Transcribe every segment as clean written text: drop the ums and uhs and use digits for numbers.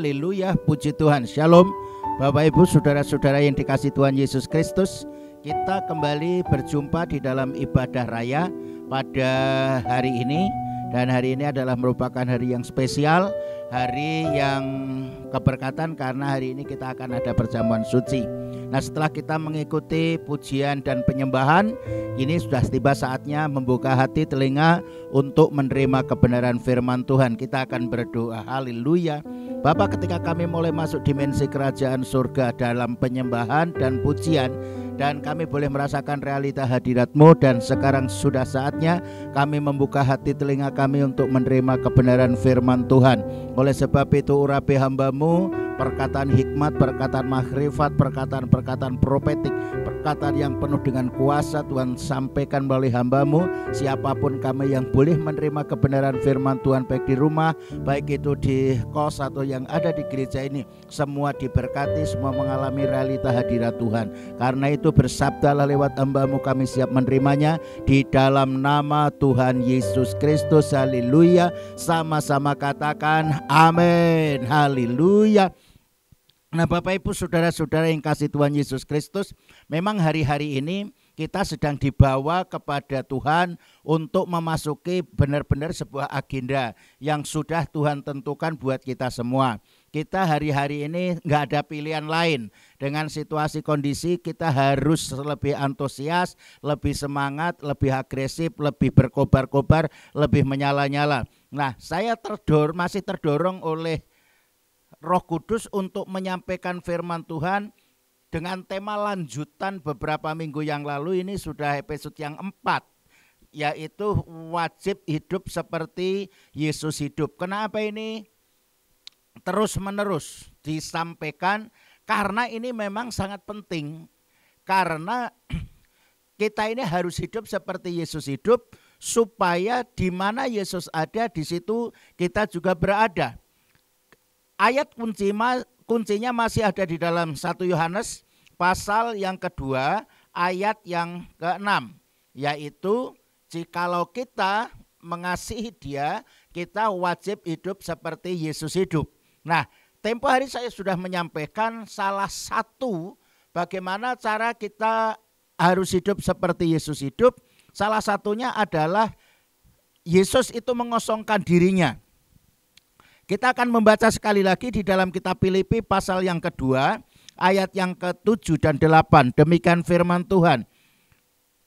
Haleluya, puji Tuhan. Shalom Bapak Ibu, saudara-saudara yang dikasihi Tuhan Yesus Kristus. Kita kembali berjumpa di dalam ibadah raya pada hari ini. Dan hari ini adalah merupakan hari yang spesial, hari yang keberkatan karena hari ini kita akan ada perjamuan suci. Nah, setelah kita mengikuti pujian dan penyembahan, ini sudah tiba saatnya membuka hati telinga untuk menerima kebenaran firman Tuhan. Kita akan berdoa. Haleluya. Bapa, ketika kami mulai masuk dimensi kerajaan surga dalam penyembahan dan pujian, dan kami boleh merasakan realita hadirat-Mu, dan sekarang sudah saatnya kami membuka hati telinga kami untuk menerima kebenaran firman Tuhan. Oleh sebab itu urapi hamba-Mu, perkataan hikmat, perkataan makrifat, perkataan profetik, perkataan yang penuh dengan kuasa Tuhan sampaikan melalui hamba-Mu. Siapapun kami yang boleh menerima kebenaran firman Tuhan, baik di rumah, baik itu di kos atau yang ada di gereja ini, semua diberkati, semua mengalami realita hadirat Tuhan. Karena itu bersabdalah lewat hamba-Mu, kami siap menerimanya di dalam nama Tuhan Yesus Kristus. Haleluya. Sama-sama katakan amin. Haleluya. Nah, Bapak Ibu, saudara-saudara yang kasih Tuhan Yesus Kristus, memang hari-hari ini kita sedang dibawa kepada Tuhan untuk memasuki benar-benar sebuah agenda yang sudah Tuhan tentukan buat kita semua. Kita hari-hari ini nggak ada pilihan lain. Dengan situasi kondisi kita harus lebih antusias, lebih semangat, lebih agresif, lebih berkobar-kobar, lebih menyala-nyala. Nah, saya masih terdorong oleh Roh Kudus untuk menyampaikan firman Tuhan dengan tema lanjutan beberapa minggu yang lalu. Ini sudah episode yang 4, yaitu wajib hidup seperti Yesus hidup. Kenapa ini terus-menerus disampaikan? Karena ini memang sangat penting. Karena kita ini harus hidup seperti Yesus hidup, supaya di mana Yesus ada, di situ kita juga berada. Ayat kuncinya masih ada di dalam 1 Yohanes pasal yang kedua ayat yang ke-6, yaitu jikalau kita mengasihi Dia, kita wajib hidup seperti Yesus hidup. Nah, tempo hari saya sudah menyampaikan salah satu bagaimana cara kita harus hidup seperti Yesus hidup. Salah satunya adalah Yesus itu mengosongkan dirinya. Kita akan membaca sekali lagi di dalam kitab Filipi pasal yang kedua ayat yang ke-7 dan 8. Demikian firman Tuhan.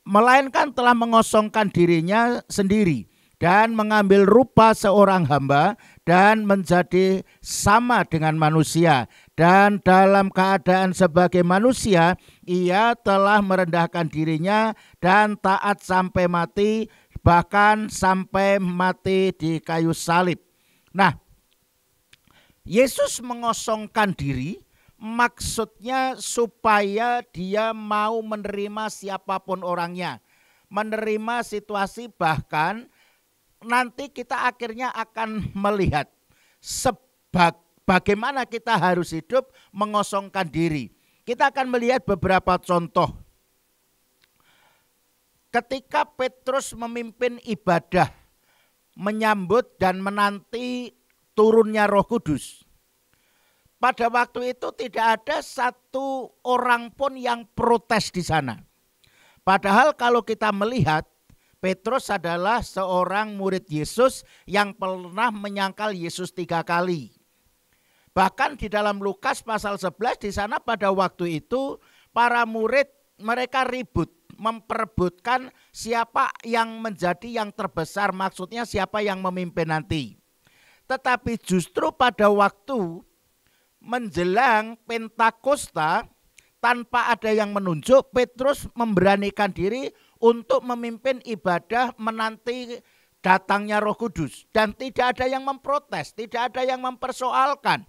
Melainkan telah mengosongkan dirinya sendiri dan mengambil rupa seorang hamba dan menjadi sama dengan manusia. Dan dalam keadaan sebagai manusia, ia telah merendahkan dirinya dan taat sampai mati, bahkan sampai mati di kayu salib. Nah, Yesus mengosongkan diri, maksudnya supaya dia mau menerima siapapun orangnya, menerima situasi, bahkan nanti kita akhirnya akan melihat bagaimana kita harus hidup mengosongkan diri. Kita akan melihat beberapa contoh. Ketika Petrus memimpin ibadah, menyambut dan menanti turunnya Roh Kudus, pada waktu itu tidak ada satu orang pun yang protes di sana. Padahal kalau kita melihat, Petrus adalah seorang murid Yesus yang pernah menyangkal Yesus 3 kali. Bahkan di dalam Lukas pasal 11, di sana pada waktu itu para murid mereka ribut, memperebutkan siapa yang menjadi yang terbesar, maksudnya siapa yang memimpin nanti. Tetapi justru pada waktu menjelang Pentakosta, tanpa ada yang menunjuk, Petrus memberanikan diri untuk memimpin ibadah menanti datangnya Roh Kudus. Dan tidak ada yang memprotes, tidak ada yang mempersoalkan.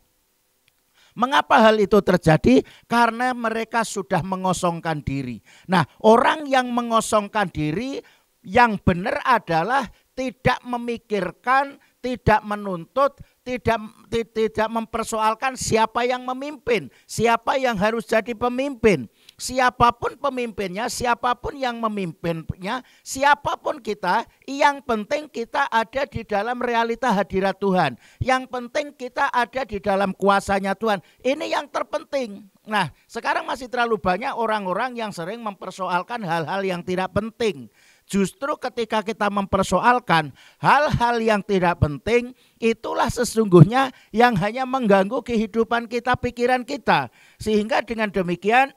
Mengapa hal itu terjadi? Karena mereka sudah mengosongkan diri. Nah, orang yang mengosongkan diri yang benar adalah tidak memikirkan, tidak menuntut, tidak mempersoalkan siapa yang memimpin, siapa yang harus jadi pemimpin. siapapun pemimpinnya, siapapun yang memimpinnya, siapapun kita, yang penting kita ada di dalam realita hadirat Tuhan. Yang penting kita ada di dalam kuasanya Tuhan. Ini yang terpenting. Nah, sekarang masih terlalu banyak orang-orang yang sering mempersoalkan hal-hal yang tidak penting. Justru ketika kita mempersoalkan hal-hal yang tidak penting, itulah sesungguhnya yang hanya mengganggu kehidupan kita, pikiran kita. Sehingga dengan demikian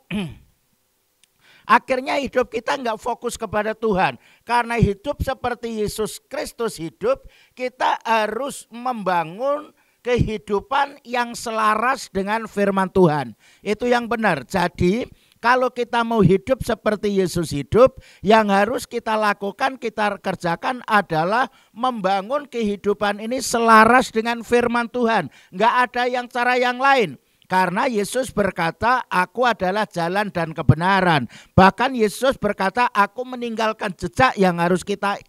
akhirnya hidup kita nggak fokus kepada Tuhan. Karena hidup seperti Yesus Kristus hidup, kita harus membangun kehidupan yang selaras dengan firman Tuhan. Itu yang benar. Jadi kalau kita mau hidup seperti Yesus hidup, yang harus kita lakukan, kita kerjakan adalah membangun kehidupan ini selaras dengan firman Tuhan. Nggak ada yang cara yang lain. Karena Yesus berkata, aku adalah jalan dan kebenaran. Bahkan Yesus berkata, aku meninggalkan jejak yang harus kita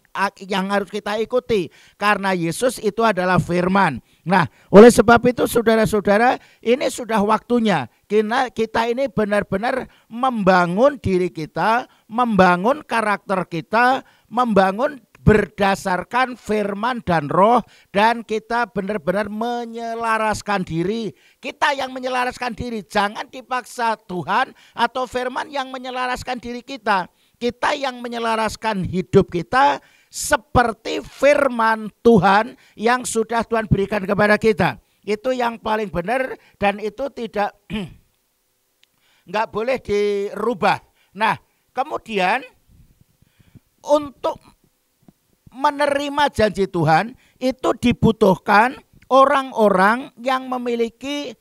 ikuti. Karena Yesus itu adalah firman. Nah, oleh sebab itu saudara-saudara, ini sudah waktunya kita ini benar-benar membangun diri kita, membangun karakter kita, membangun berdasarkan firman dan roh, dan kita benar-benar menyelaraskan diri. Kita yang menyelaraskan diri, jangan dipaksa Tuhan atau firman yang menyelaraskan diri kita. Kita yang menyelaraskan hidup kita seperti firman Tuhan yang sudah Tuhan berikan kepada kita. Itu yang paling benar dan itu tidak nggak boleh dirubah. Nah, kemudian untuk menerima janji Tuhan itu dibutuhkan orang-orang yang memiliki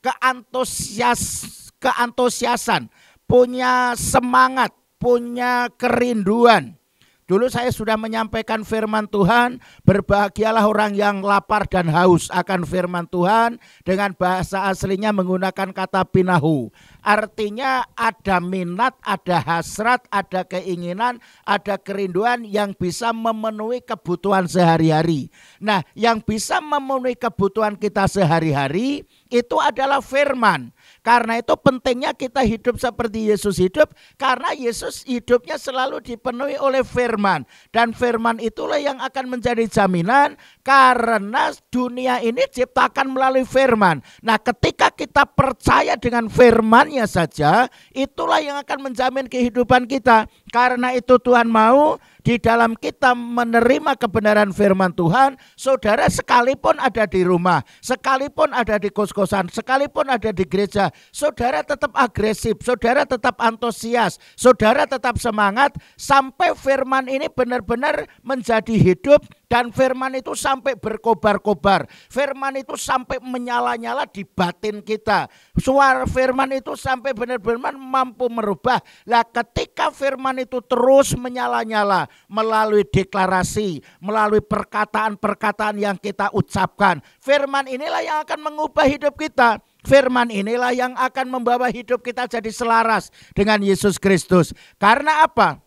keantusiasan, punya semangat, punya kerinduan. Dulu saya sudah menyampaikan firman Tuhan, berbahagialah orang yang lapar dan haus akan firman Tuhan, dengan bahasa aslinya menggunakan kata pinahu. Artinya ada minat, ada hasrat, ada keinginan, ada kerinduan yang bisa memenuhi kebutuhan sehari-hari. Nah, yang bisa memenuhi kebutuhan kita sehari-hari itu adalah firman. Karena itu pentingnya kita hidup seperti Yesus hidup, karena Yesus hidupnya selalu dipenuhi oleh firman. Dan firman itulah yang akan menjadi jaminan, karena dunia ini diciptakan melalui firman. Nah, ketika kita percaya dengan firman-Nya saja, itulah yang akan menjamin kehidupan kita. Karena itu Tuhan mau di dalam kita menerima kebenaran firman Tuhan, saudara sekalipun ada di rumah, sekalipun ada di kos-kosan, sekalipun ada di gereja, saudara tetap agresif, saudara tetap antusias, saudara tetap semangat sampai firman ini benar-benar menjadi hidup. Dan firman itu sampai berkobar-kobar, firman itu sampai menyala-nyala di batin kita. Suara firman itu sampai benar-benar mampu merubah. Lah, ketika firman itu terus menyala-nyala melalui deklarasi, melalui perkataan-perkataan yang kita ucapkan, firman inilah yang akan mengubah hidup kita. Firman inilah yang akan membawa hidup kita jadi selaras dengan Yesus Kristus. Karena apa?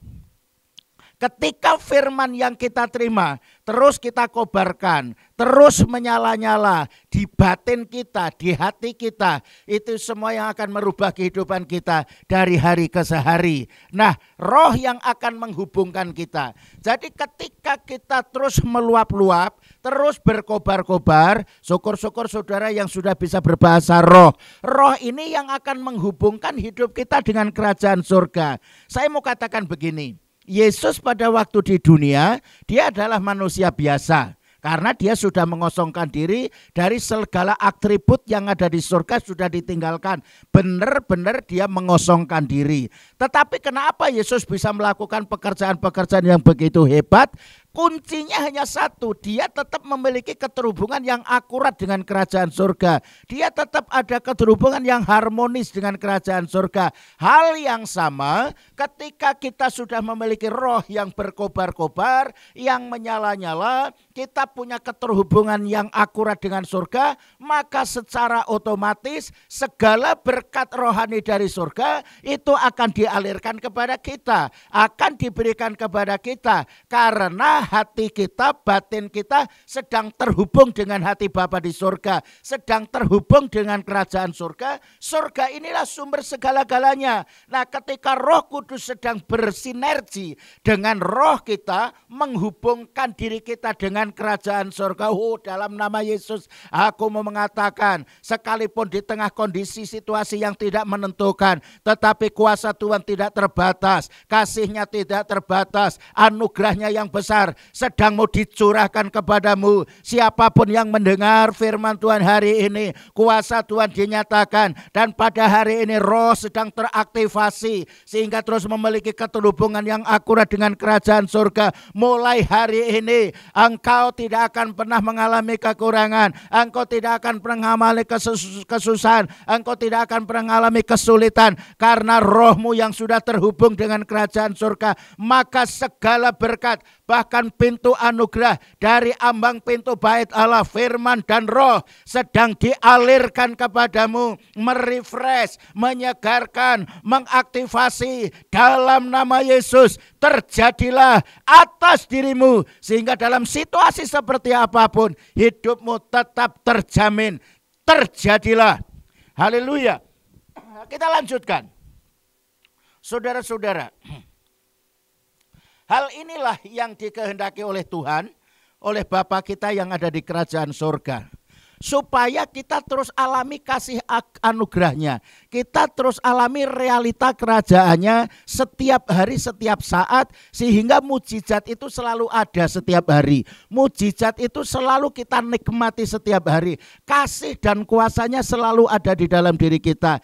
Ketika firman yang kita terima terus kita kobarkan, terus menyala-nyala di batin kita, di hati kita, itu semua yang akan merubah kehidupan kita dari hari ke sehari. Nah, roh yang akan menghubungkan kita. Jadi ketika kita terus meluap-luap, terus berkobar-kobar, syukur-syukur saudara yang sudah bisa berbahasa roh. Roh ini yang akan menghubungkan hidup kita dengan kerajaan surga. Saya mau katakan begini. Yesus pada waktu di dunia, dia adalah manusia biasa. Karena dia sudah mengosongkan diri dari segala atribut yang ada di surga sudah ditinggalkan. Benar-benar dia mengosongkan diri. Tetapi kenapa Yesus bisa melakukan pekerjaan-pekerjaan yang begitu hebat? Kuncinya hanya satu, dia tetap memiliki keterhubungan yang akurat dengan kerajaan surga. Dia tetap ada keterhubungan yang harmonis dengan kerajaan surga. Hal yang sama ketika kita sudah memiliki roh yang berkobar-kobar, yang menyala-nyala, kita punya keterhubungan yang akurat dengan surga, maka secara otomatis segala berkat rohani dari surga itu akan dialirkan kepada kita, akan diberikan kepada kita. Karena Karena hati kita, batin kita sedang terhubung dengan hati Bapa di surga, sedang terhubung dengan kerajaan surga. Surga inilah sumber segala-galanya. Nah, ketika Roh Kudus sedang bersinergi dengan roh kita, menghubungkan diri kita dengan kerajaan surga. Dalam nama Yesus aku mau mengatakan, sekalipun di tengah kondisi situasi yang tidak menentukan, tetapi kuasa Tuhan tidak terbatas, kasih-Nya tidak terbatas, anugerah-Nya yang besar sedang mau dicurahkan kepadamu. Siapapun yang mendengar firman Tuhan hari ini, kuasa Tuhan dinyatakan, dan pada hari ini roh sedang teraktivasi sehingga terus memiliki keterhubungan yang akurat dengan kerajaan surga. Mulai hari ini engkau tidak akan pernah mengalami kekurangan, engkau tidak akan pernah mengalami kesusahan, engkau tidak akan pernah mengalami kesulitan, karena rohmu yang sudah terhubung dengan kerajaan surga. Maka segala berkat, bahkan pintu anugerah dari ambang pintu bait Allah, firman dan roh sedang dialirkan kepadamu, merefresh, menyegarkan, mengaktifasi. Dalam nama Yesus terjadilah atas dirimu, sehingga dalam situasi seperti apapun hidupmu tetap terjamin. Terjadilah. Haleluya. Kita lanjutkan. Saudara-saudara, hal inilah yang dikehendaki oleh Tuhan, oleh Bapa kita yang ada di kerajaan surga. Supaya kita terus alami kasih anugerah-Nya, kita terus alami realita kerajaannya setiap hari, setiap saat, sehingga mujizat itu selalu ada setiap hari. Mujizat itu selalu kita nikmati setiap hari. Kasih dan kuasa-Nya selalu ada di dalam diri kita.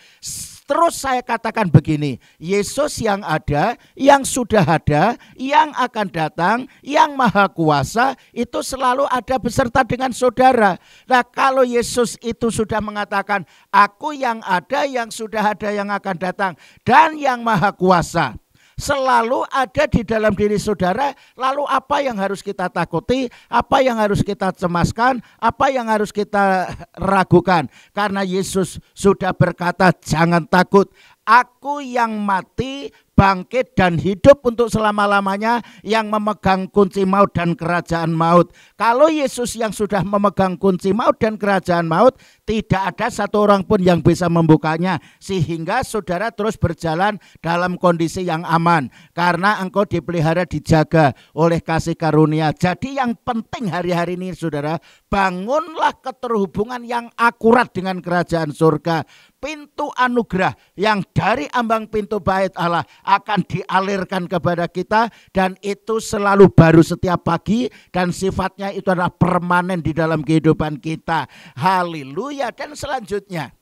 Terus saya katakan begini, Yesus yang ada, yang sudah ada, yang akan datang, yang maha kuasa, itu selalu ada beserta dengan saudara. Nah, kalau Yesus itu sudah mengatakan, aku yang ada, yang sudah ada, yang akan datang, dan yang maha kuasa, selalu ada di dalam diri saudara. Lalu apa yang harus kita takuti? Apa yang harus kita cemaskan? Apa yang harus kita ragukan? Karena Yesus sudah berkata, jangan takut. Aku yang mati, bangkit dan hidup untuk selama-lamanya, yang memegang kunci maut dan kerajaan maut. Kalau Yesus yang sudah memegang kunci maut dan kerajaan maut, tidak ada satu orang pun yang bisa membukanya. Sehingga saudara terus berjalan dalam kondisi yang aman, karena engkau dipelihara, dijaga oleh kasih karunia. Jadi yang penting hari-hari ini saudara, bangunlah keterhubungan yang akurat dengan kerajaan surga. Pintu anugerah yang dari ambang pintu bait Allah akan dialirkan kepada kita, dan itu selalu baru setiap pagi, dan sifatnya itu adalah permanen di dalam kehidupan kita. Haleluya. Dan selanjutnya,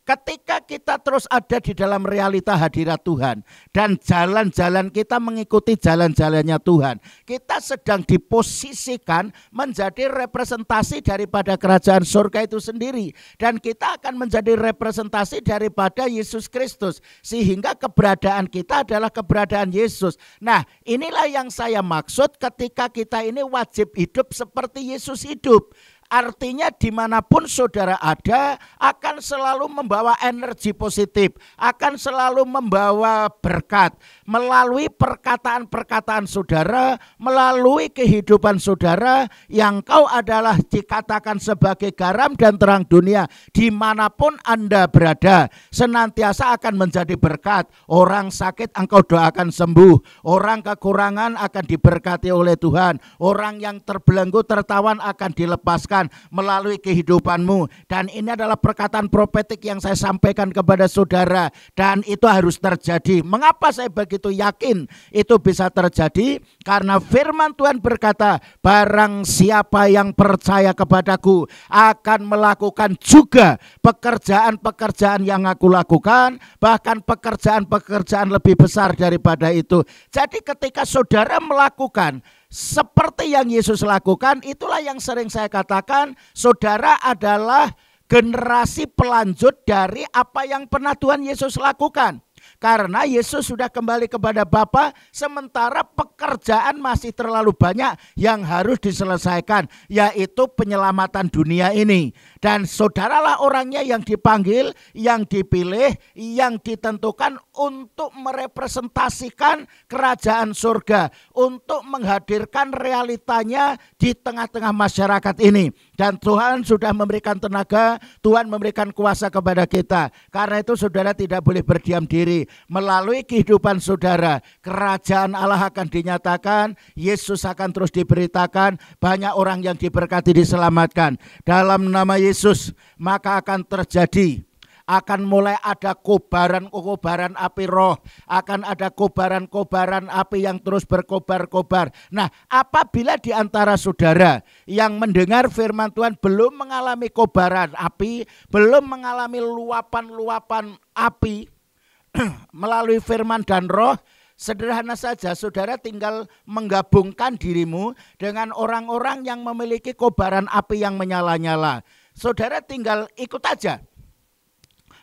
ketika kita terus ada di dalam realita hadirat Tuhan dan jalan-jalan kita mengikuti jalan-jalannya Tuhan, kita sedang diposisikan menjadi representasi daripada kerajaan surga itu sendiri, dan kita akan menjadi representasi daripada Yesus Kristus, sehingga keberadaan kita adalah keberadaan Yesus. Nah, inilah yang saya maksud ketika kita ini wajib hidup seperti Yesus hidup. Artinya dimanapun saudara ada akan selalu membawa energi positif, akan selalu membawa berkat melalui perkataan-perkataan saudara, melalui kehidupan saudara, yang kau adalah dikatakan sebagai garam dan terang dunia. Dimanapun Anda berada, senantiasa akan menjadi berkat. Orang sakit engkau doakan sembuh, orang kekurangan akan diberkati oleh Tuhan, orang yang terbelenggu tertawan akan dilepaskan melalui kehidupanmu. Dan ini adalah perkataan profetik yang saya sampaikan kepada saudara, dan itu harus terjadi. Mengapa saya begitu yakin itu bisa terjadi? Karena firman Tuhan berkata, barang siapa yang percaya kepadaku akan melakukan juga pekerjaan-pekerjaan yang aku lakukan, bahkan pekerjaan-pekerjaan lebih besar daripada itu. Jadi ketika saudara melakukan seperti yang Yesus lakukan, itulah yang sering saya katakan, saudara adalah generasi pelanjut dari apa yang pernah Tuhan Yesus lakukan. Karena Yesus sudah kembali kepada Bapa, sementara pekerjaan masih terlalu banyak yang harus diselesaikan, yaitu penyelamatan dunia ini. Dan saudaralah orangnya yang dipanggil, yang dipilih, yang ditentukan untuk merepresentasikan kerajaan surga, untuk menghadirkan realitanya di tengah-tengah masyarakat ini. Dan Tuhan sudah memberikan tenaga, Tuhan memberikan kuasa kepada kita. Karena itu saudara tidak boleh berdiam diri. Melalui kehidupan saudara, kerajaan Allah akan dinyatakan, Yesus akan terus diberitakan, banyak orang yang diberkati diselamatkan. Dalam nama Yesus, maka akan terjadi, akan mulai ada kobaran-kobaran api roh, akan ada kobaran-kobaran api yang terus berkobar-kobar. Nah, apabila di antara saudara yang mendengar firman Tuhan belum mengalami kobaran api, belum mengalami luapan-luapan api melalui firman dan roh, sederhana saja, saudara tinggal menggabungkan dirimu dengan orang-orang yang memiliki kobaran api yang menyala-nyala. Saudara tinggal ikut aja.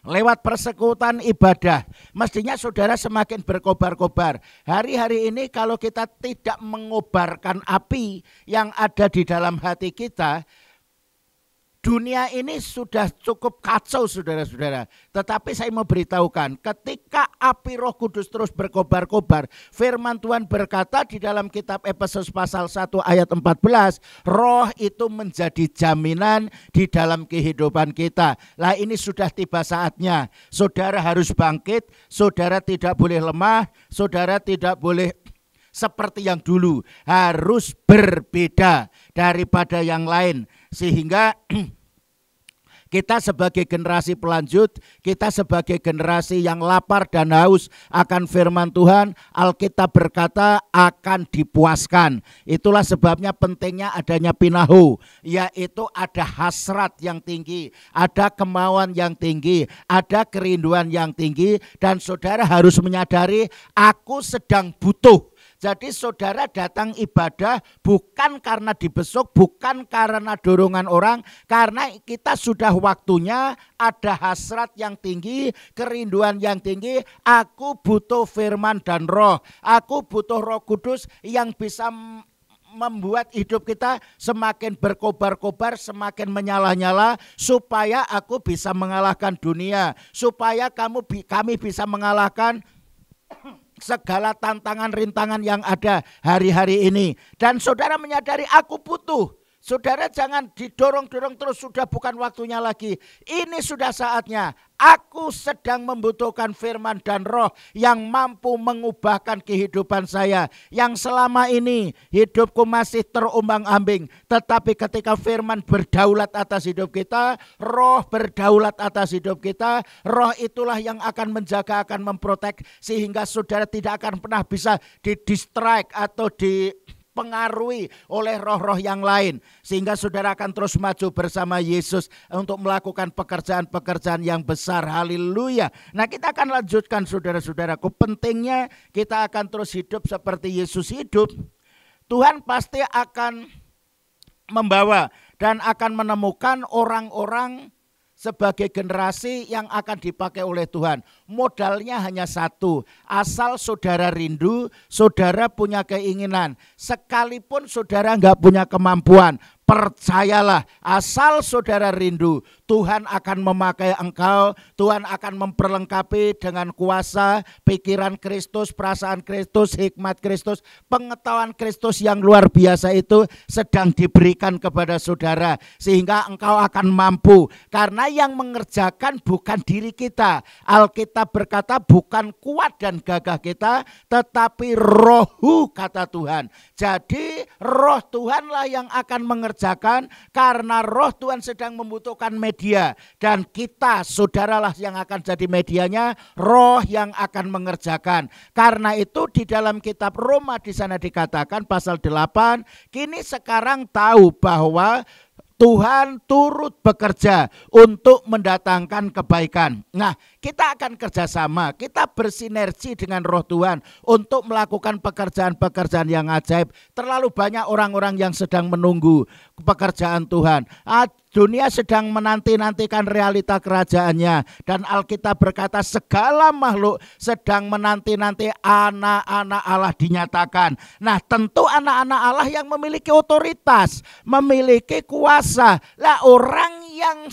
Lewat persekutuan ibadah, mestinya saudara semakin berkobar-kobar. Hari-hari ini kalau kita tidak mengobarkan api yang ada di dalam hati kita, dunia ini sudah cukup kacau saudara-saudara. Tetapi saya mau beritahukan, ketika api Roh Kudus terus berkobar-kobar, firman Tuhan berkata di dalam kitab Efesus pasal 1 ayat 14, roh itu menjadi jaminan di dalam kehidupan kita. Lah ini sudah tiba saatnya. Saudara harus bangkit, saudara tidak boleh lemah, saudara tidak boleh seperti yang dulu, harus berbeda daripada yang lain. Sehingga kita sebagai generasi pelanjut, kita sebagai generasi yang lapar dan haus akan firman Tuhan, Alkitab berkata akan dipuaskan. Itulah sebabnya pentingnya adanya pinahu, yaitu ada hasrat yang tinggi, ada kemauan yang tinggi, ada kerinduan yang tinggi. Dan saudara harus menyadari, aku sedang butuh. Jadi saudara datang ibadah bukan karena dibesuk, bukan karena dorongan orang, karena kita sudah waktunya, ada hasrat yang tinggi, kerinduan yang tinggi. Aku butuh firman dan roh, aku butuh Roh Kudus yang bisa membuat hidup kita semakin berkobar-kobar, semakin menyala-nyala, supaya aku bisa mengalahkan dunia, supaya kami bisa mengalahkan segala tantangan rintangan yang ada hari-hari ini. Dan saudara menyadari aku butuh. Saudara jangan didorong-dorong terus, sudah bukan waktunya lagi. Ini sudah saatnya. Aku sedang membutuhkan firman dan roh yang mampu mengubahkan kehidupan saya. Yang selama ini hidupku masih terombang-ambing. Tetapi ketika firman berdaulat atas hidup kita, roh berdaulat atas hidup kita, roh itulah yang akan menjaga, akan memprotek. Sehingga saudara tidak akan pernah bisa didistract atau dipengaruhi oleh roh-roh yang lain, sehingga saudara akan terus maju bersama Yesus untuk melakukan pekerjaan-pekerjaan yang besar. Haleluya. Nah, kita akan lanjutkan saudara-saudaraku. Pentingnya kita akan terus hidup seperti Yesus hidup. Tuhan pasti akan membawa dan akan menemukan orang-orang sebagai generasi yang akan dipakai oleh Tuhan. Modalnya hanya satu, asal saudara rindu, saudara punya keinginan. Sekalipun saudara nggak punya kemampuan, percayalah, asal saudara rindu, Tuhan akan memakai engkau, Tuhan akan memperlengkapi dengan kuasa, pikiran Kristus, perasaan Kristus, hikmat Kristus, pengetahuan Kristus yang luar biasa itu sedang diberikan kepada saudara. Sehingga engkau akan mampu, karena yang mengerjakan bukan diri kita. Alkitab berkata bukan kuat dan gagah kita, tetapi rohu, kata Tuhan. Jadi roh Tuhanlah yang akan mengerjakan, karena roh Tuhan sedang membutuhkan media, dan kita saudaralah yang akan jadi medianya, roh yang akan mengerjakan. Karena itu di dalam kitab Roma di sana dikatakan pasal 8, kini sekarang tahu bahwa Tuhan turut bekerja untuk mendatangkan kebaikan. Nah, kita akan kerjasama, kita bersinergi dengan Roh Tuhan untuk melakukan pekerjaan-pekerjaan yang ajaib. Terlalu banyak orang-orang yang sedang menunggu pekerjaan Tuhan. Dunia sedang menanti-nantikan realita kerajaannya. Dan Alkitab berkata segala makhluk sedang menanti-nanti anak-anak Allah dinyatakan. Nah, tentu anak-anak Allah yang memiliki otoritas, memiliki kuasa. Lah, orang yang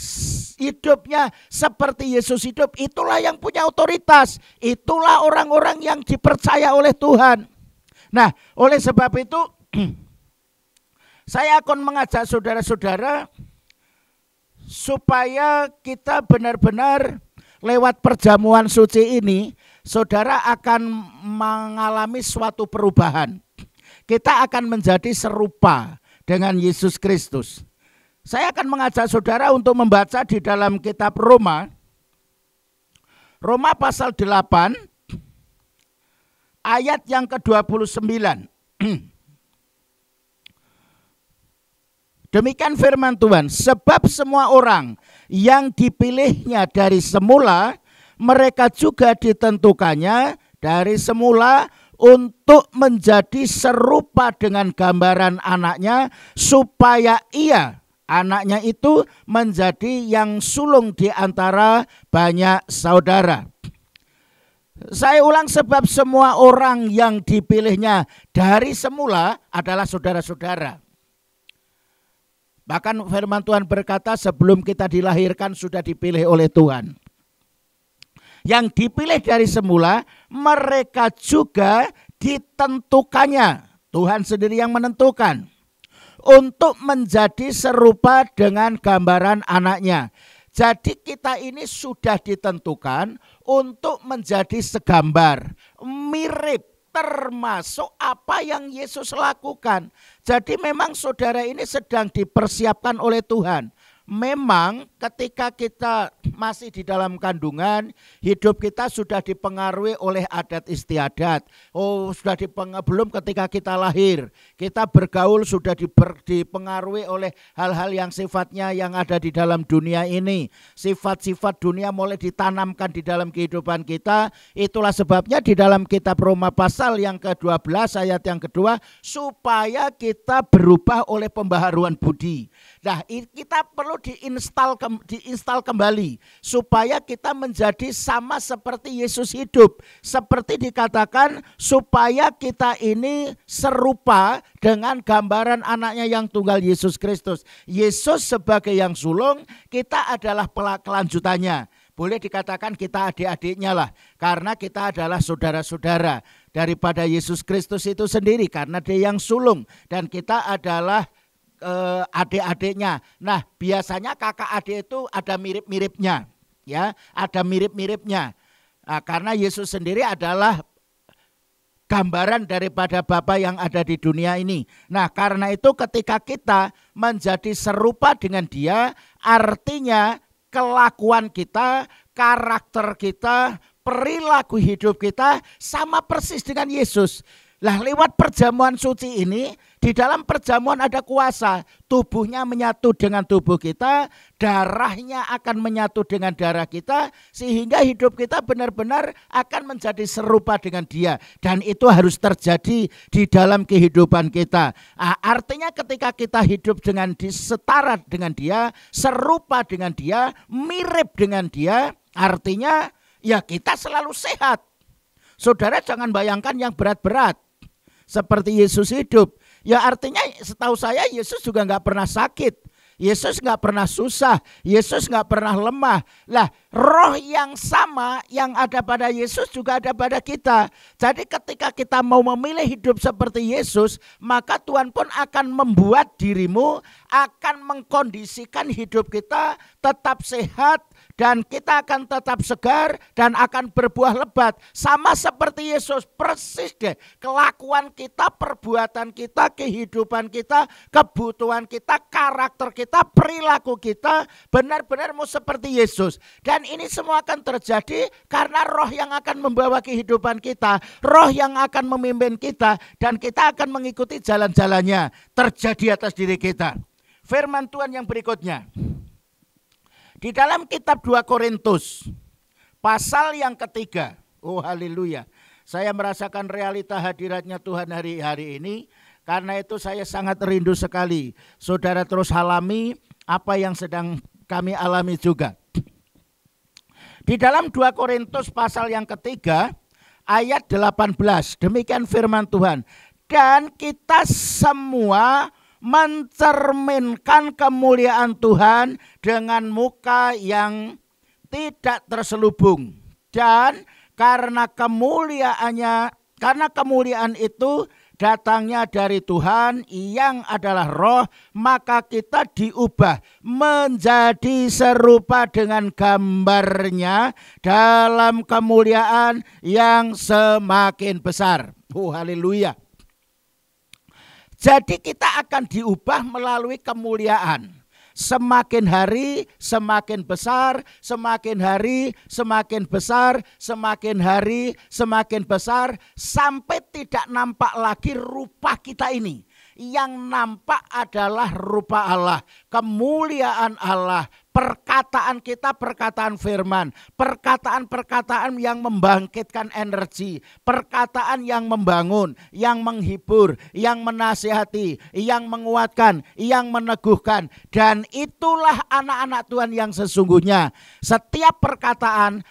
hidupnya seperti Yesus hidup, itulah yang punya otoritas. Itulah orang-orang yang dipercaya oleh Tuhan. Nah, oleh sebab itu saya akan mengajak saudara-saudara supaya kita benar-benar lewat perjamuan suci ini, saudara akan mengalami suatu perubahan. Kita akan menjadi serupa dengan Yesus Kristus. Saya akan mengajak saudara untuk membaca di dalam kitab Roma pasal 8 ayat yang ke-29. Demikian firman Tuhan, sebab semua orang yang dipilihnya dari semula, mereka juga ditentukannya dari semula untuk menjadi serupa dengan gambaran anaknya, supaya ia, anaknya itu, menjadi yang sulung di antara banyak saudara. Saya ulang, sebab semua orang yang dipilihnya dari semula adalah saudara-saudara. Bahkan firman Tuhan berkata sebelum kita dilahirkan sudah dipilih oleh Tuhan. Yang dipilih dari semula mereka juga ditentukannya. Tuhan sendiri yang menentukan. Untuk menjadi serupa dengan gambaran anaknya. Jadi kita ini sudah ditentukan untuk menjadi segambar. Mirip. Termasuk apa yang Yesus lakukan. Jadi memang saudara ini sedang dipersiapkan oleh Tuhan. Memang ketika kita masih di dalam kandungan, hidup kita sudah dipengaruhi oleh adat istiadat. Belum ketika kita lahir, kita bergaul sudah dipengaruhi oleh hal-hal yang sifatnya yang ada di dalam dunia ini. Sifat-sifat dunia mulai ditanamkan di dalam kehidupan kita. Itulah sebabnya di dalam kitab Roma pasal yang ke-12 ayat yang kedua, supaya kita berubah oleh pembaharuan budi. Nah, kita perlu diinstal kembali supaya kita menjadi sama seperti Yesus hidup. Seperti dikatakan supaya kita ini serupa dengan gambaran anaknya yang tunggal, Yesus Kristus. Yesus sebagai yang sulung, kita adalah kelanjutannya. Boleh dikatakan kita adik-adiknya lah, karena kita adalah saudara-saudara daripada Yesus Kristus itu sendiri, karena dia yang sulung dan kita adalah adik-adiknya. Nah, biasanya kakak adik itu ada mirip-miripnya, ya, ada mirip-miripnya. Nah, karena Yesus sendiri adalah gambaran daripada Bapa yang ada di dunia ini. Nah, karena itu ketika kita menjadi serupa dengan Dia, artinya kelakuan kita, karakter kita, perilaku hidup kita sama persis dengan Yesus. Lah, lewat perjamuan suci ini, di dalam perjamuan ada kuasa. Tubuhnya menyatu dengan tubuh kita, darahnya akan menyatu dengan darah kita, sehingga hidup kita benar-benar akan menjadi serupa dengan Dia. Dan itu harus terjadi di dalam kehidupan kita. Artinya ketika kita hidup dengan setara dengan Dia, serupa dengan Dia, mirip dengan Dia, artinya ya kita selalu sehat. Saudara jangan bayangkan yang berat-berat. Seperti Yesus hidup. Ya artinya setahu saya Yesus juga gak pernah sakit. Yesus gak pernah susah. Yesus gak pernah lemah. Lah, roh yang sama yang ada pada Yesus juga ada pada kita. Jadi ketika kita mau memilih hidup seperti Yesus, maka Tuhan pun akan membuat dirimu, akan mengkondisikan hidup kita tetap sehat, dan kita akan tetap segar dan akan berbuah lebat. Sama seperti Yesus, persis deh. Kelakuan kita, perbuatan kita, kehidupan kita, kebutuhan kita, karakter kita, perilaku kita benar-benar mau seperti Yesus. Dan ini semua akan terjadi karena roh yang akan membawa kehidupan kita, roh yang akan memimpin kita, dan kita akan mengikuti jalan-jalannya terjadi atas diri kita. Firman Tuhan yang berikutnya. Di dalam kitab 2 Korintus pasal yang ketiga. Oh haleluya. Saya merasakan realita hadiratnya Tuhan hari ini. Karena itu saya sangat rindu sekali saudara terus alami apa yang sedang kami alami juga. Di dalam 2 Korintus pasal yang ketiga ayat 18, demikian firman Tuhan. Dan kita semua mencerminkan kemuliaan Tuhan dengan muka yang tidak terselubung. Dan karena kemuliaan itu datangnya dari Tuhan yang adalah roh, maka kita diubah menjadi serupa dengan gambarnya dalam kemuliaan yang semakin besar. Oh haleluya. Jadi kita akan diubah melalui kemuliaan. Semakin hari semakin besar, semakin hari semakin besar, semakin hari semakin besar, sampai tidak nampak lagi rupa kita ini. Yang nampak adalah rupa Allah, kemuliaan Allah, perkataan kita, perkataan firman, perkataan-perkataan yang membangkitkan energi, perkataan yang membangun, yang menghibur, yang menasihati, yang menguatkan, yang meneguhkan. Dan itulah anak-anak Tuhan yang sesungguhnya. Setiap perkataan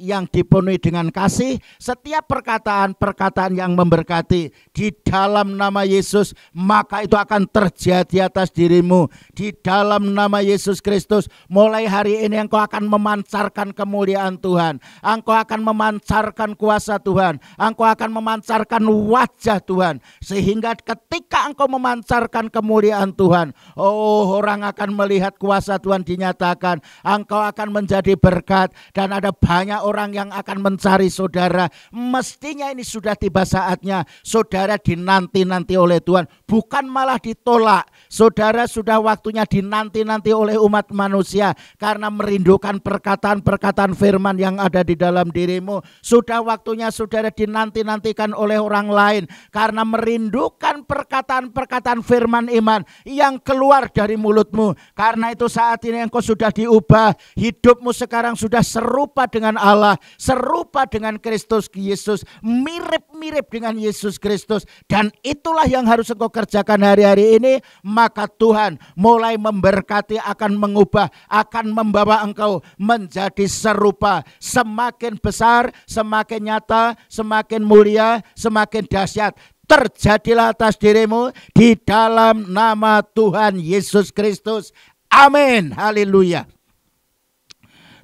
yang dipenuhi dengan kasih, setiap perkataan yang memberkati di dalam nama Yesus, maka itu akan terjadi atas dirimu. Di dalam nama Yesus Kristus, mulai hari ini engkau akan memancarkan kemuliaan Tuhan, engkau akan memancarkan kuasa Tuhan, engkau akan memancarkan wajah Tuhan, sehingga ketika engkau memancarkan kemuliaan Tuhan, orang akan melihat kuasa Tuhan dinyatakan. Engkau akan menjadi berkat dan ada banyak orang yang akan mencari saudara. Mestinya ini sudah tiba saatnya saudara dinanti-nanti oleh Tuhan, bukan malah ditolak. Saudara sudah waktunya dinanti-nanti oleh umat manusia karena merindukan perkataan-perkataan firman yang ada di dalam dirimu. Sudah waktunya saudara dinanti-nantikan oleh orang lain karena merindukan perkataan-perkataan firman iman yang keluar dari mulutmu. Karena itu saat ini engkau sudah diubah, hidupmu sekarang sudah serupa dengan Allah, serupa dengan Kristus Yesus, mirip-mirip dengan Yesus Kristus. Dan itulah yang harus engkau kerjakan hari-hari ini. Maka Tuhan mulai memberkati, akan mengubah, akan membawa engkau menjadi serupa, semakin besar, semakin nyata, semakin mulia, semakin dahsyat. Terjadilah atas dirimu di dalam nama Tuhan Yesus Kristus. Amin. Haleluya.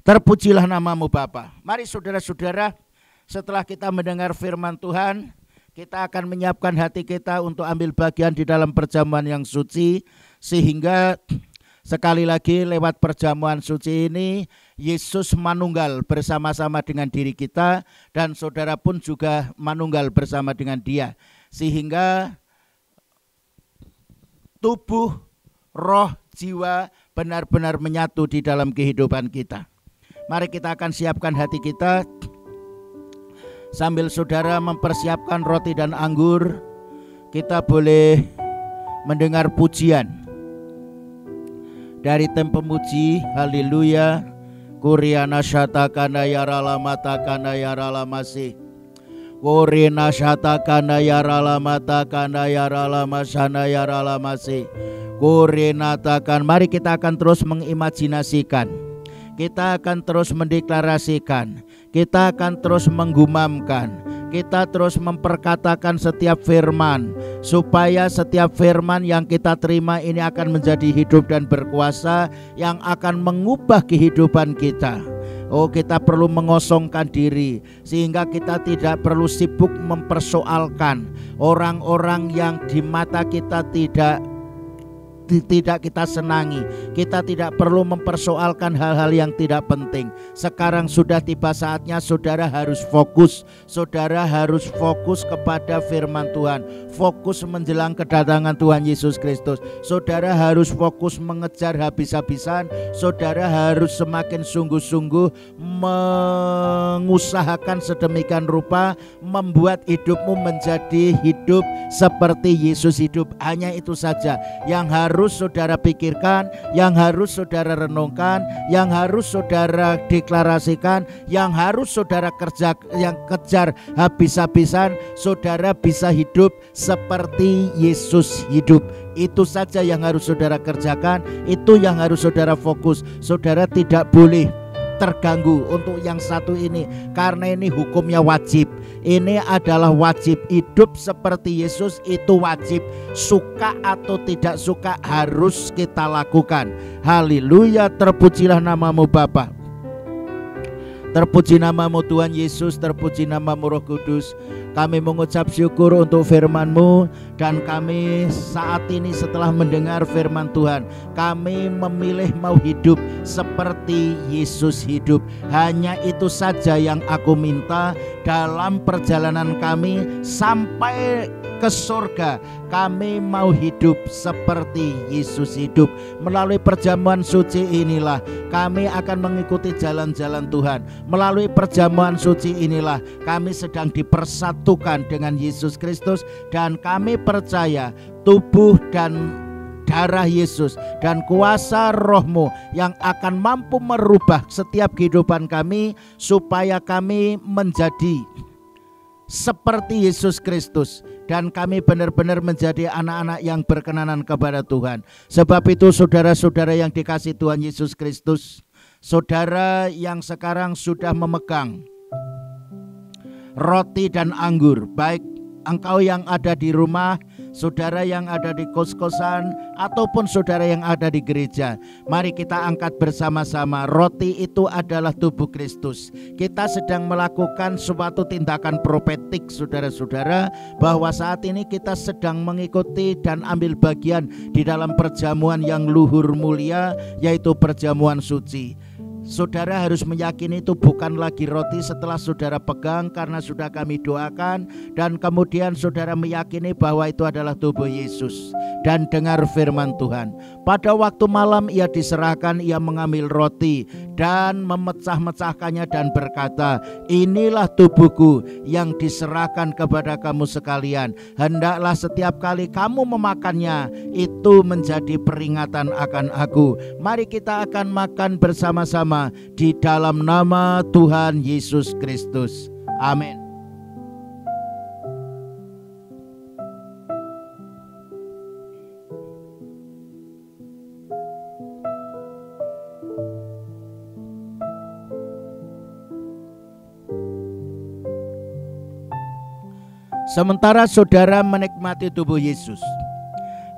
Terpujilah namamu Bapa. Mari saudara-saudara, setelah kita mendengar firman Tuhan, kita akan menyiapkan hati kita untuk ambil bagian di dalam perjamuan yang suci. Sehingga sekali lagi lewat perjamuan suci ini, Yesus manunggal bersama-sama dengan diri kita, dan saudara pun juga manunggal bersama dengan Dia. Sehingga tubuh, roh, jiwa benar-benar menyatu di dalam kehidupan kita. Mari kita akan siapkan hati kita sambil saudara mempersiapkan roti dan anggur. Kita boleh mendengar pujian dari tim pemuji. Haleluya. Kuriana syatakana yaralamataka yaralamasi. Kurina syatakana yaralamataka yaralamasana yaralamasi. Kurinatakan. Mari kita akan terus mengimajinasikan, kita akan terus mendeklarasikan, kita akan terus menggumamkan, kita terus memperkatakan setiap firman, supaya setiap firman yang kita terima ini akan menjadi hidup dan berkuasa, yang akan mengubah kehidupan kita. Kita perlu mengosongkan diri sehingga kita tidak perlu sibuk mempersoalkan orang-orang yang di mata kita tidak kita senangi. Kita tidak perlu mempersoalkan hal-hal yang tidak penting. Sekarang sudah tiba saatnya saudara harus fokus. Saudara harus fokus kepada firman Tuhan, fokus menjelang kedatangan Tuhan Yesus Kristus. Saudara harus fokus mengejar habis-habisan. Saudara harus semakin sungguh-sungguh mengusahakan sedemikian rupa membuat hidupmu menjadi hidup seperti Yesus hidup. Hanya itu saja yang harus harus saudara pikirkan, yang harus saudara renungkan, yang harus saudara deklarasikan, yang harus saudara kejar habis-habisan, saudara bisa hidup seperti Yesus hidup. Itu saja yang harus saudara kerjakan, itu yang harus saudara fokus. Saudara tidak boleh terganggu untuk yang satu ini, karena ini hukumnya wajib. Ini adalah wajib. Hidup seperti Yesus itu wajib. Suka atau tidak suka harus kita lakukan. Haleluya, terpujilah namamu Bapa. Terpuji namamu Tuhan Yesus, terpuji namamu Roh Kudus. Kami mengucap syukur untuk firman-Mu, dan kami saat ini setelah mendengar firman Tuhan, kami memilih mau hidup seperti Yesus hidup. Hanya itu saja yang aku minta dalam perjalanan kami sampai ke surga. Kami mau hidup seperti Yesus hidup. Melalui perjamuan suci inilah kami akan mengikuti jalan-jalan Tuhan. Melalui perjamuan suci inilah kami sedang dipersatukan dengan Yesus Kristus, dan kami percaya tubuh dan darah Yesus dan kuasa Roh-Mu yang akan mampu merubah setiap kehidupan kami, supaya kami menjadi seperti Yesus Kristus, dan kami benar-benar menjadi anak-anak yang berkenanan kepada Tuhan. Sebab itu saudara-saudara yang dikasihi Tuhan Yesus Kristus, saudara yang sekarang sudah memegang roti dan anggur, baik engkau yang ada di rumah, saudara yang ada di kos-kosan, ataupun saudara yang ada di gereja, mari kita angkat bersama-sama. Roti itu adalah tubuh Kristus. Kita sedang melakukan suatu tindakan profetik, saudara-saudara, bahwa saat ini kita sedang mengikuti dan ambil bagian di dalam perjamuan yang luhur mulia, yaitu perjamuan suci. Saudara harus meyakini itu bukan lagi roti setelah saudara pegang, karena sudah kami doakan, dan kemudian saudara meyakini bahwa itu adalah tubuh Yesus. Dan dengar firman Tuhan, pada waktu malam ia diserahkan, ia mengambil roti dan memecah-mecahkannya dan berkata, inilah tubuhku yang diserahkan kepada kamu sekalian. Hendaklah setiap kali kamu memakannya, itu menjadi peringatan akan aku. Mari kita akan makan bersama-sama di dalam nama Tuhan Yesus Kristus. Amin. Sementara saudara menikmati tubuh Yesus,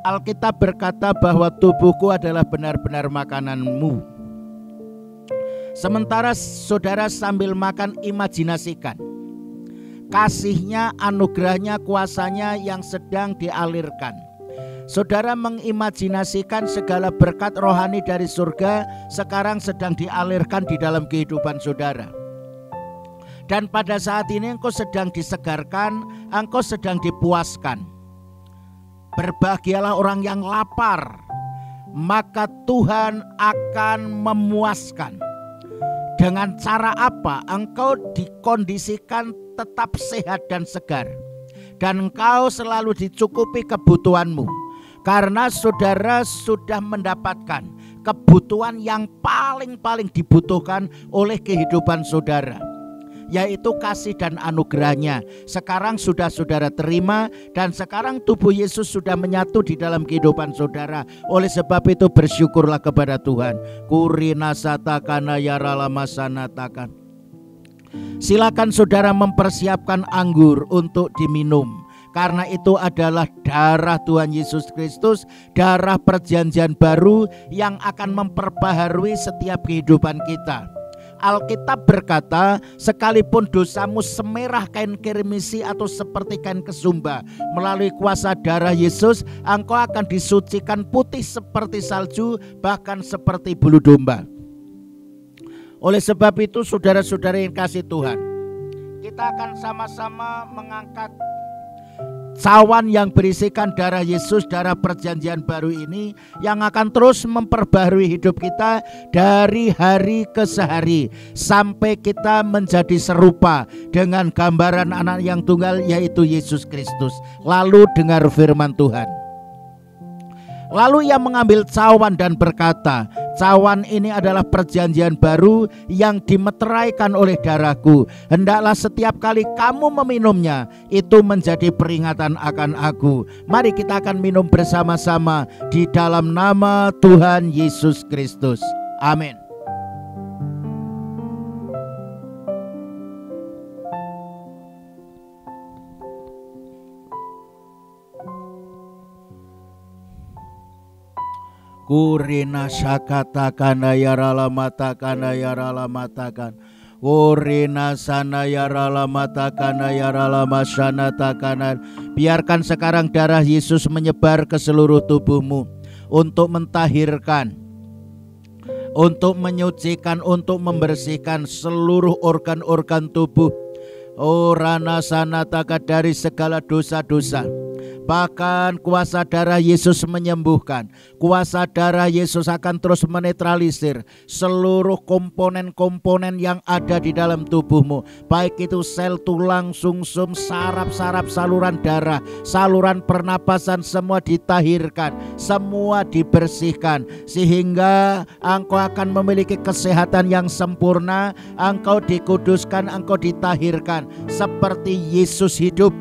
Alkitab berkata bahwa tubuhku adalah benar-benar makananmu. Sementara saudara sambil makan, imajinasikan kasihnya, anugerahnya, kuasanya yang sedang dialirkan. Saudara mengimajinasikan segala berkat rohani dari surga sekarang sedang dialirkan di dalam kehidupan saudara. Dan pada saat ini engkau sedang disegarkan, engkau sedang dipuaskan. Berbahagialah orang yang lapar, maka Tuhan akan memuaskan. Dengan cara apa? Engkau dikondisikan tetap sehat dan segar, dan engkau selalu dicukupi kebutuhanmu, karena saudara sudah mendapatkan kebutuhan yang paling dibutuhkan oleh kehidupan saudara, yaitu kasih dan anugerahnya. Sekarang sudah saudara terima, dan sekarang tubuh Yesus sudah menyatu di dalam kehidupan saudara. Oleh sebab itu bersyukurlah kepada Tuhan. Kurinasatakan yaralamasanatakan. Silakan saudara mempersiapkan anggur untuk diminum, karena itu adalah darah Tuhan Yesus Kristus, darah perjanjian baru yang akan memperbaharui setiap kehidupan kita. Alkitab berkata, sekalipun dosamu semerah kain kirmisi atau seperti kain kesumba, melalui kuasa darah Yesus engkau akan disucikan putih seperti salju, bahkan seperti bulu domba. Oleh sebab itu saudara-saudara yang kasih Tuhan, kita akan sama-sama mengangkat cawan yang berisikan darah Yesus, darah perjanjian baru ini, yang akan terus memperbaharui hidup kita dari hari ke hari, sampai kita menjadi serupa dengan gambaran anak yang tunggal, yaitu Yesus Kristus. Lalu dengar firman Tuhan. Lalu ia mengambil cawan dan berkata, cawan ini adalah perjanjian baru yang dimeteraikan oleh darahku. Hendaklah setiap kali kamu meminumnya, itu menjadi peringatan akan aku. Mari kita akan minum bersama-sama di dalam nama Tuhan Yesus Kristus. Amin. Kurina sakata kana yarala mata kana yarala matakan. Kurina sana yarala mata kana yarala masana takana. Biarkan sekarang darah Yesus menyebar ke seluruh tubuhmu untuk mentahirkan, untuk menyucikan, untuk membersihkan seluruh organ-organ tubuh. Oh rana sana taka dari segala dosa-dosa. Bahkan kuasa darah Yesus menyembuhkan. Kuasa darah Yesus akan terus menetralisir seluruh komponen-komponen yang ada di dalam tubuhmu. Baik itu sel tulang, sungsum, saraf-saraf, saluran darah, saluran pernapasan, semua ditahirkan, semua dibersihkan. Sehingga engkau akan memiliki kesehatan yang sempurna. Engkau dikuduskan, engkau ditahirkan seperti Yesus hidup,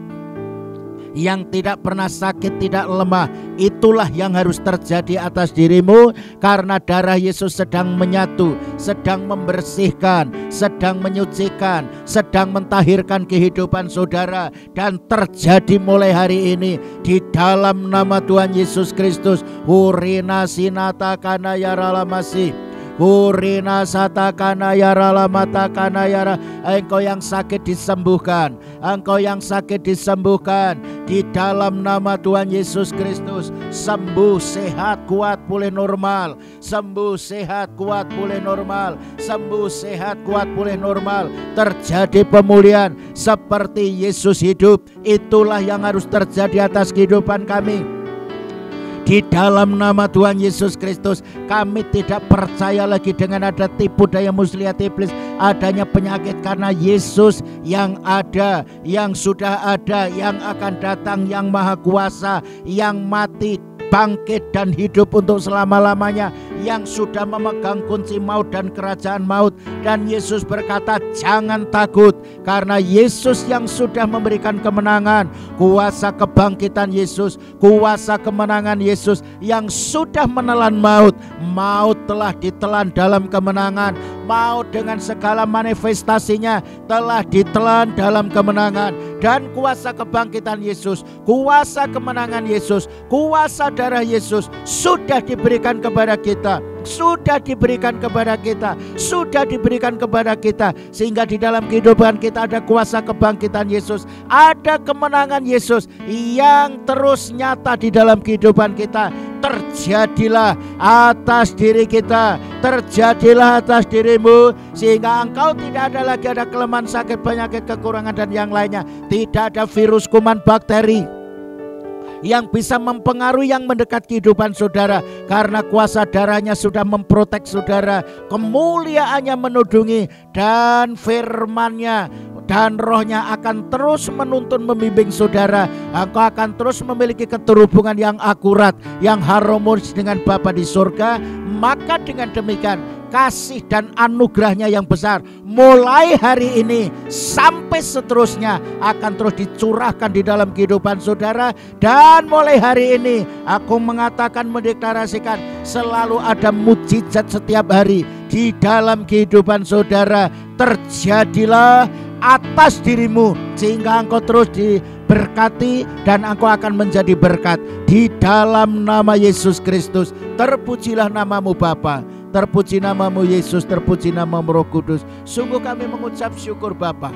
yang tidak pernah sakit, tidak lemah. Itulah yang harus terjadi atas dirimu, karena darah Yesus sedang menyatu, sedang membersihkan, sedang menyucikan, sedang mentahirkan kehidupan saudara. Dan terjadi mulai hari ini di dalam nama Tuhan Yesus Kristus. Hurina sinata kana yaralamasi, Hurina satakana yarala matakana yara. Engkau yang sakit disembuhkan, engkau yang sakit disembuhkan di dalam nama Tuhan Yesus Kristus. Sembuh, sehat, kuat, pulih normal. Sembuh, sehat, kuat, pulih normal. Sembuh, sehat, kuat, pulih normal. Terjadi pemulihan seperti Yesus hidup. Itulah yang harus terjadi atas kehidupan kami. Di dalam nama Tuhan Yesus Kristus, kami tidak percaya lagi dengan ada tipu daya muslihat iblis, adanya penyakit, karena Yesus yang ada, yang sudah ada, yang akan datang, yang maha kuasa, yang mati, bangkit dan hidup untuk selama-lamanya, yang sudah memegang kunci maut dan kerajaan maut. Dan Yesus berkata, jangan takut, karena Yesus yang sudah memberikan kemenangan. Kuasa kebangkitan Yesus, kuasa kemenangan Yesus yang sudah menelan maut. Maut telah ditelan dalam kemenangan. Maut dengan segala manifestasinya telah ditelan dalam kemenangan. Dan kuasa kebangkitan Yesus, kuasa kemenangan Yesus, kuasa darah Yesus sudah diberikan kepada kita. Sudah diberikan kepada kita, sudah diberikan kepada kita, sehingga di dalam kehidupan kita ada kuasa kebangkitan Yesus, ada kemenangan Yesus yang terus nyata di dalam kehidupan kita. Terjadilah atas diri kita, terjadilah atas dirimu, sehingga engkau tidak ada lagi ada kelemahan, sakit, penyakit, kekurangan dan yang lainnya. Tidak ada virus, kuman, bakteri yang bisa mempengaruhi, yang mendekat kehidupan saudara, karena kuasa darahnya sudah memprotek saudara. Kemuliaannya menudungi, dan firman-Nya dan rohnya akan terus menuntun, membimbing saudara. Engkau akan terus memiliki keterhubungan yang akurat, yang harmonis dengan Bapa di surga. Maka dengan demikian kasih dan anugerahnya yang besar mulai hari ini sampai seterusnya akan terus dicurahkan di dalam kehidupan saudara. Dan mulai hari ini aku mengatakan, mendeklarasikan, selalu ada mukjizat setiap hari di dalam kehidupan saudara. Terjadilah atas dirimu, sehingga engkau terus diberkati dan engkau akan menjadi berkat di dalam nama Yesus Kristus. Terpujilah namamu Bapa, terpuji namamu Yesus, terpuji namamu Roh Kudus. Sungguh kami mengucap syukur Bapa.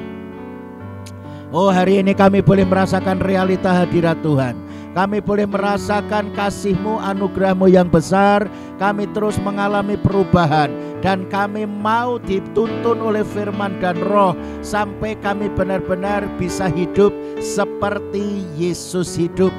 Oh, hari ini kami boleh merasakan realita hadirat Tuhan. Kami boleh merasakan kasih-Mu, anugerah-Mu yang besar. Kami terus mengalami perubahan. dan kami mau dituntun oleh firman dan roh sampai kami benar-benar bisa hidup seperti Yesus hidup,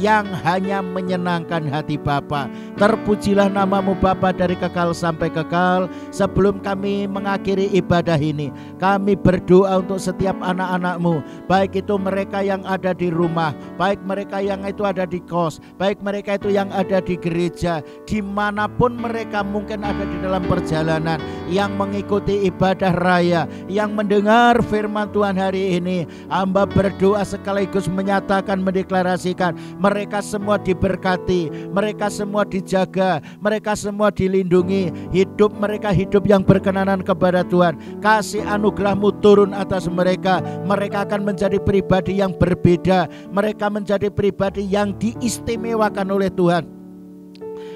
yang hanya menyenangkan hati Bapa. Terpujilah namamu Bapa dari kekal sampai kekal. Sebelum kami mengakhiri ibadah ini, kami berdoa untuk setiap anak-anakmu, baik itu mereka yang ada di rumah, baik mereka yang itu ada di kos, baik mereka itu yang ada di gereja, dimanapun mereka mungkin ada di dalam perjalanan, yang mengikuti ibadah raya, yang mendengar firman Tuhan hari ini. Hamba berdoa sekaligus menyatakan, mendeklarasikan, mereka semua diberkati, mereka semua dijaga, mereka semua dilindungi, hidup mereka hidup yang berkenanan kepada Tuhan. Kasih anugerah-Mu turun atas mereka. Mereka akan menjadi pribadi yang berbeda, mereka menjadi pribadi yang diistimewakan oleh Tuhan.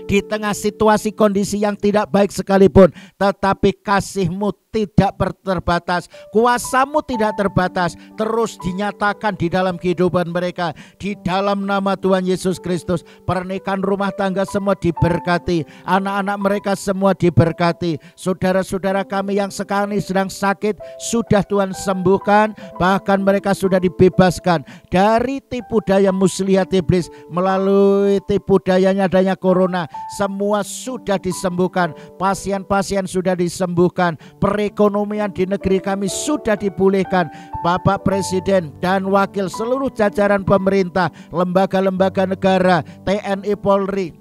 Di tengah situasi kondisi yang tidak baik sekalipun, tetapi kasih-Mu tidak terbatas, kuasa-Mu tidak terbatas, terus dinyatakan di dalam kehidupan mereka. Di dalam nama Tuhan Yesus Kristus, pernikahan rumah tangga semua diberkati, anak-anak mereka semua diberkati. Saudara-saudara kami yang sekarang ini sedang sakit, sudah Tuhan sembuhkan, bahkan mereka sudah dibebaskan dari tipu daya muslihat iblis. Melalui tipu dayanya adanya corona, semua sudah disembuhkan, pasien-pasien sudah disembuhkan, perekonomian di negeri kami sudah dipulihkan. Bapak Presiden dan wakil seluruh jajaran pemerintah, lembaga-lembaga negara, TNI, Polri,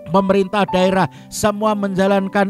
pemerintah daerah, semua menjalankan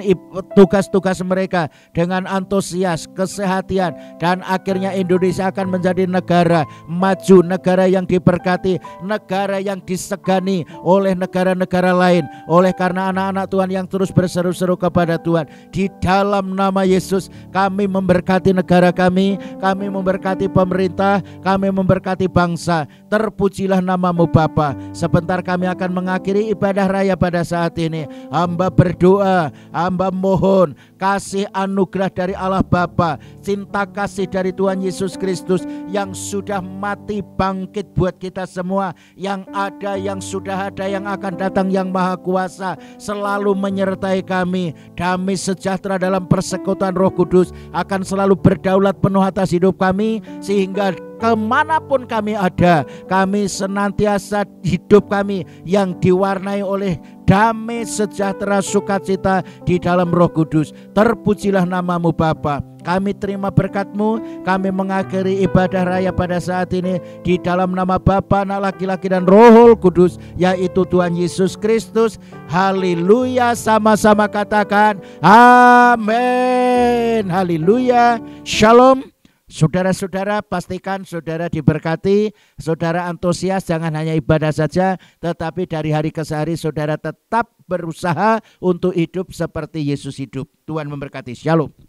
tugas-tugas mereka dengan antusias, kesehatan, dan akhirnya Indonesia akan menjadi negara maju, negara yang diberkati, negara yang disegani oleh negara-negara lain, oleh karena anak-anak Tuhan yang terus berseru-seru kepada Tuhan. Di dalam nama Yesus, kami memberkati negara kami memberkati pemerintah, kami memberkati bangsa. Terpujilah namamu Bapa. Sebentar kami akan mengakhiri ibadah raya pada saat ini. Hamba berdoa, hamba mohon kasih anugerah dari Allah Bapa, cinta kasih dari Tuhan Yesus Kristus yang sudah mati bangkit buat kita semua, yang ada, yang sudah ada, yang akan datang, yang maha kuasa, selalu menyertai kami. Damai sejahtera dalam persekutuan Roh Kudus akan selalu berdaulat penuh atas hidup kami, sehingga kemanapun kami ada, kami senantiasa hidup kami yang diwarnai oleh damai sejahtera sukacita di dalam Roh Kudus. Terpujilah namamu Bapa. Kami terima berkat-Mu. Kami mengakhiri ibadah raya pada saat ini di dalam nama Bapa, Anak laki-laki dan Roh Kudus, yaitu Tuhan Yesus Kristus. Haleluya. Sama-sama katakan amin. Haleluya. Shalom. Saudara-saudara, pastikan saudara diberkati, saudara antusias, jangan hanya ibadah saja, tetapi dari hari ke hari saudara tetap berusaha untuk hidup seperti Yesus hidup. Tuhan memberkati. Shalom.